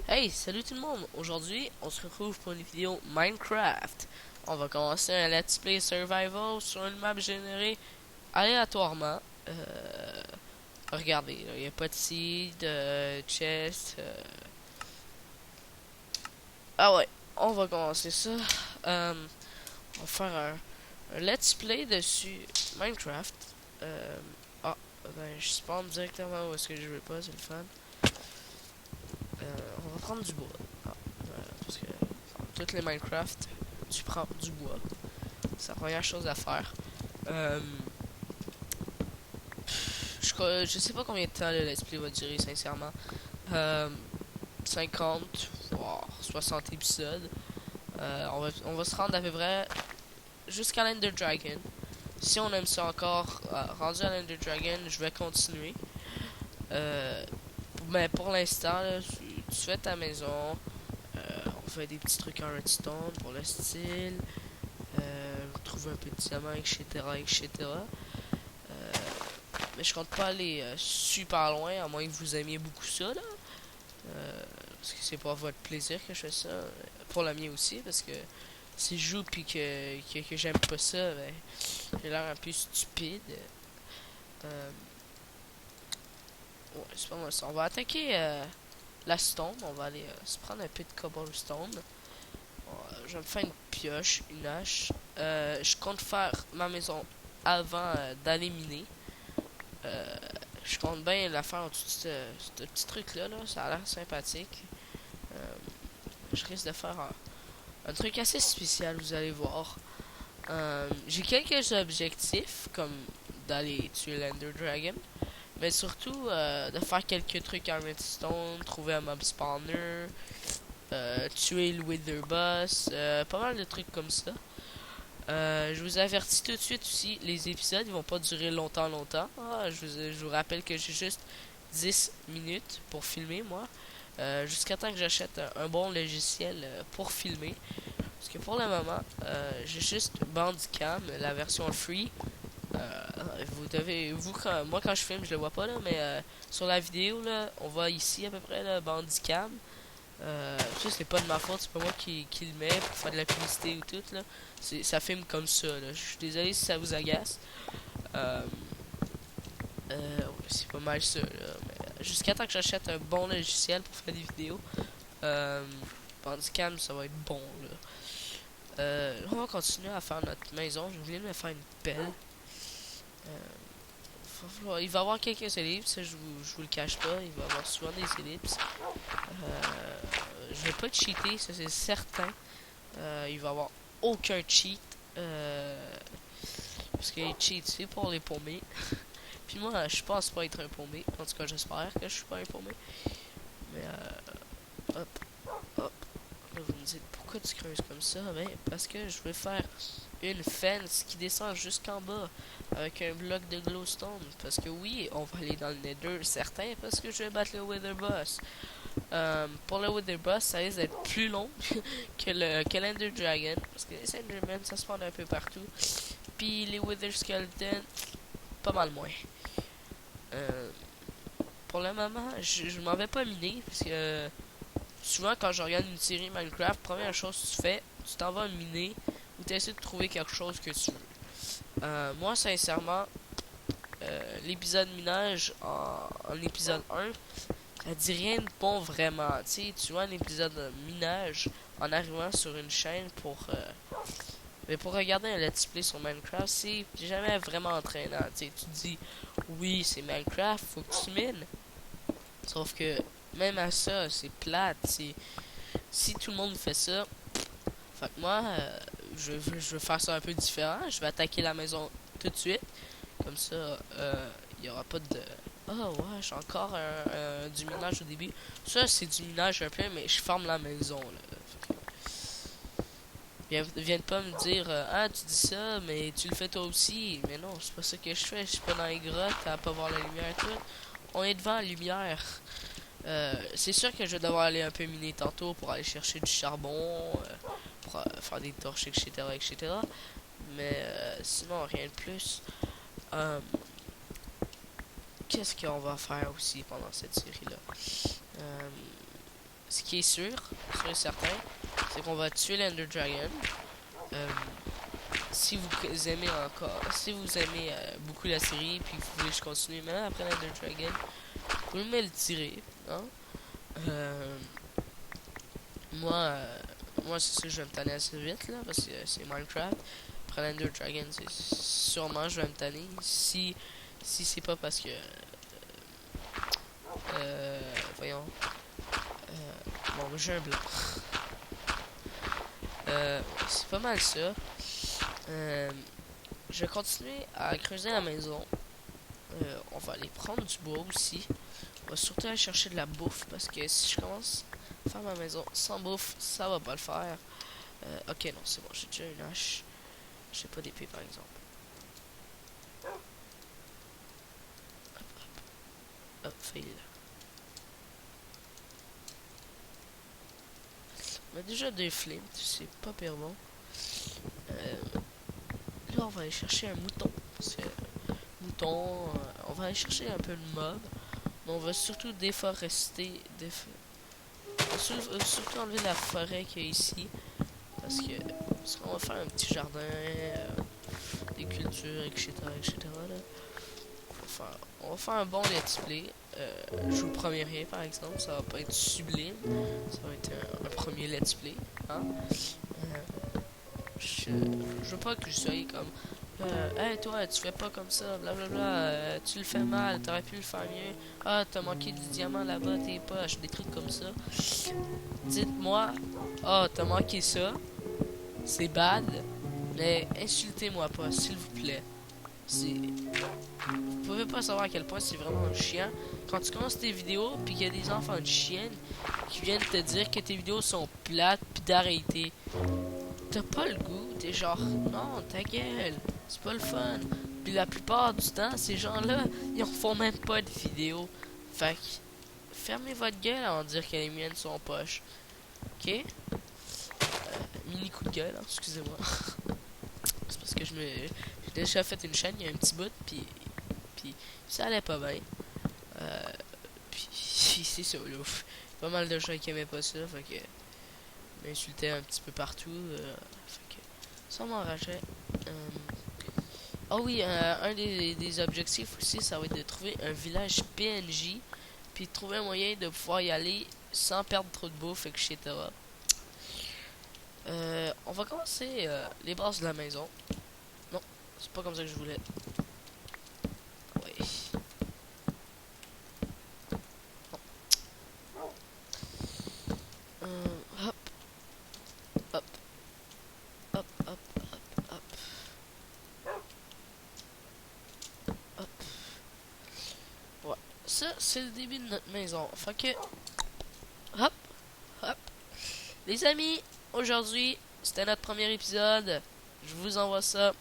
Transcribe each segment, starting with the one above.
Hey, salut tout le monde! Aujourd'hui, on se retrouve pour une vidéo Minecraft. On va commencer un Let's Play Survival sur une map générée aléatoirement. Regardez, il n'y a pas de seed, chest. Ah ouais, on va commencer ça. On va faire un Let's Play dessus Minecraft. Euh, ah, ben je spawn directement où est-ce que je veux pas, c'est le fun. On va prendre du bois. Ah, parce que dans toutes les Minecraft, tu prends du bois. C'est la première chose à faire. Euh, je sais pas combien de temps le let's play va durer, sincèrement. Euh, 50, voire 60 épisodes. On va se rendre à peu près jusqu'à l'Ender Dragon. Si on aime ça encore, rendu à l'Ender Dragon, je vais continuer. Euh, mais pour l'instant, là, tu fais ta maison. On fait des petits trucs en redstone pour le style. Trouver un peu de diamants, etc. etc. Mais je compte pas aller super loin, à moins que vous aimiez beaucoup ça, là. Parce que c'est pas votre plaisir que je fais ça. Pour la mienne aussi, parce que si je joue puis que j'aime pas ça, ben, j'ai l'air un peu stupide. Euh, ouais, c'est pas mal ça. On va attaquer la stone. On va aller se prendre un peu de cobblestone. Je vais me faire une pioche, une hache. Je compte faire ma maison avant d'aller miner. Euh, je compte bien la faire en dessous de ce petit truc-là. Là. Ça a l'air sympathique. Euh, je risque de faire un truc assez spécial, vous allez voir. J'ai quelques objectifs, comme d'aller tuer l'Ender Dragon. Mais surtout, de faire quelques trucs en redstone, trouver un mob spawner, tuer le Wither Boss, pas mal de trucs comme ça. Je vous avertis tout de suite aussi, les épisodes ils vont pas durer longtemps. Je vous rappelle que j'ai juste 10 minutes pour filmer moi. Jusqu'à temps que j'achète un bon logiciel pour filmer. Parce que pour le moment, j'ai juste Bandicam, la version free. Moi quand je filme, je le vois pas là, mais sur la vidéo là, on voit ici à peu près le Bandicam. Ça c'est pas de ma faute, c'est pas moi qui le met pour faire de la publicité ou tout là. Ça filme comme ça là. Je suis désolé si ça vous agace. Euh, ouais, c'est pas mal ça là. Mais jusqu'à temps que j'achète un bon logiciel pour faire des vidéos, euh, Bandicam ça va être bon là. On va continuer à faire notre maison. Je viens de me faire une pelle. Il va y avoir quelques ellipses, ça je vous le cache pas. Il va y avoir souvent des ellipses. Je vais pas cheater, ça c'est certain. Il va y avoir aucun cheat. Parce que les cheats c'est pour les paumés. Puis moi je pense pas être un paumé. En tout cas j'espère que je suis pas un paumé. Mais hop, hop. Là, vous me dites pourquoi tu creuses comme ça? Ben parce que je vais faire une fence qui descend jusqu'en bas avec un bloc de glowstone. Parce que oui, on va aller dans le nether, certain, parce que je vais battre le Wither Boss. Pour le Wither Boss, ça risque d'être plus long que l'Ender Dragon. Parce que les Endermen, ça se spawn un peu partout. Puis les Wither Skeletons, pas mal moins. Euh, pour le moment, je m'en vais pas miner. Parce que souvent, quand je regarde une série Minecraft, première chose que tu fais, tu t'en vas miner ou tu essaies de trouver quelque chose que tu veux. Moi, sincèrement, l'épisode minage en épisode 1, ça dit rien de bon vraiment. Tu vois un épisode minage en arrivant sur une chaîne mais pour regarder un let's play sur Minecraft, c'est jamais vraiment entraînant. Tu te dis, oui, c'est Minecraft, faut que tu mines. Sauf que même à ça, c'est plate. Si tout le monde fait ça, fait que moi, je veux faire ça un peu différent. Je vais attaquer la maison tout de suite. Comme ça, il y aura pas de... Oh ouais, j'ai encore du minage au début. Ça, c'est du minage un peu, mais je forme la maison, là. Viens pas me dire, ah, tu dis ça, mais tu le fais toi aussi. Mais non, c'est pas ça que je fais. Je suis pas dans les grottes à pas voir la lumière et tout. On est devant la lumière. C'est sûr que je vais devoir aller un peu miner tantôt pour aller chercher du charbon, pour faire des torches, etc., etc. Mais sinon, rien de plus. Euh, Qu'est-ce qu'on va faire aussi pendant cette série-là? Euh, ce qui est sûr et certain, c'est qu'on va tuer l'Ender Dragon. Euh, si vous aimez encore, si vous aimez beaucoup la série, puis que vous voulez que je continue même après l'Ender Dragon, vous pouvez me le tirer. Hein? Euh, moi c'est sûr, je vais me tanner assez vite là, parce que c'est Minecraft. Après l'Ender Dragon, c'est sûrement je vais me tanner. Si c'est pas parce que voyons. Bon, j'ai un blanc. C'est pas mal ça. Je vais continuer à creuser la maison. On va aller prendre du bois aussi. On va surtout aller chercher de la bouffe parce que si je commence à faire ma maison sans bouffe, ça va pas le faire. Ok, non, c'est bon, j'ai déjà une hache. J'ai pas d'épée par exemple. Hop, fail. On a déjà deux flints, c'est pas pire bon. Là, on va aller chercher un mouton. Parce que mouton, on va aller chercher un peu de mob. Mais on va surtout déforester. On va surtout enlever la forêt qu'il y a ici. Parce qu'on va faire un petit jardin, des cultures, etc. etc. Là. On va faire un bon let's play. Je vous promets rien par exemple, ça va pas être sublime. Ça va être un premier let's play. Hein? Je veux pas que je sois comme hey toi tu fais pas comme ça blablabla, tu le fais mal, t'aurais pu le faire mieux, ah t'as manqué du diamant là-bas, tes poches, des trucs comme ça. Dites-moi, ah t'as manqué ça, c'est bad, mais insultez-moi pas s'il vous plaît. Vous pouvez pas savoir à quel point c'est vraiment chiant quand tu commences tes vidéos puis qu'il y a des enfants de chiennes qui viennent te dire que tes vidéos sont plates puis d'arrêter. T'as pas le goût, t'es genre non ta gueule, c'est pas le fun. Puis la plupart du temps ces gens-là ils en font même pas de vidéos. Fait que fermez votre gueule à en dire que les miennes sont poches. Ok? Mini coup de gueule, hein, excusez-moi. C'est parce que j'ai déjà fait une chaîne il y a un petit bout puis ça allait pas bien. Puis c'est ça là. Pas mal de gens qui aimaient pas ça, fait que m'insultaient un petit peu partout. Fait que ça m'enrageait. Ah oui, un des objectifs aussi, ça va être de trouver un village PNJ, puis de trouver un moyen de pouvoir y aller sans perdre trop de bouffe, etc. On va commencer les bases de la maison. Non, c'est pas comme ça que je voulais. Ouais. Hop, hop, hop, hop, hop, hop, hop. Ouais, ça c'est le début de notre maison. Fait que, hop, hop. Les amis, aujourd'hui, c'était notre premier épisode. Je vous envoie ça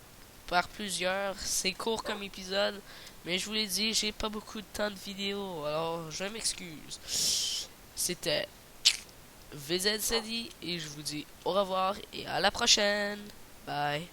par plusieurs. C'est court comme épisode, mais je vous l'ai dit, j'ai pas beaucoup de temps de vidéo, alors je m'excuse. C'était VZCD et je vous dis au revoir et à la prochaine. Bye.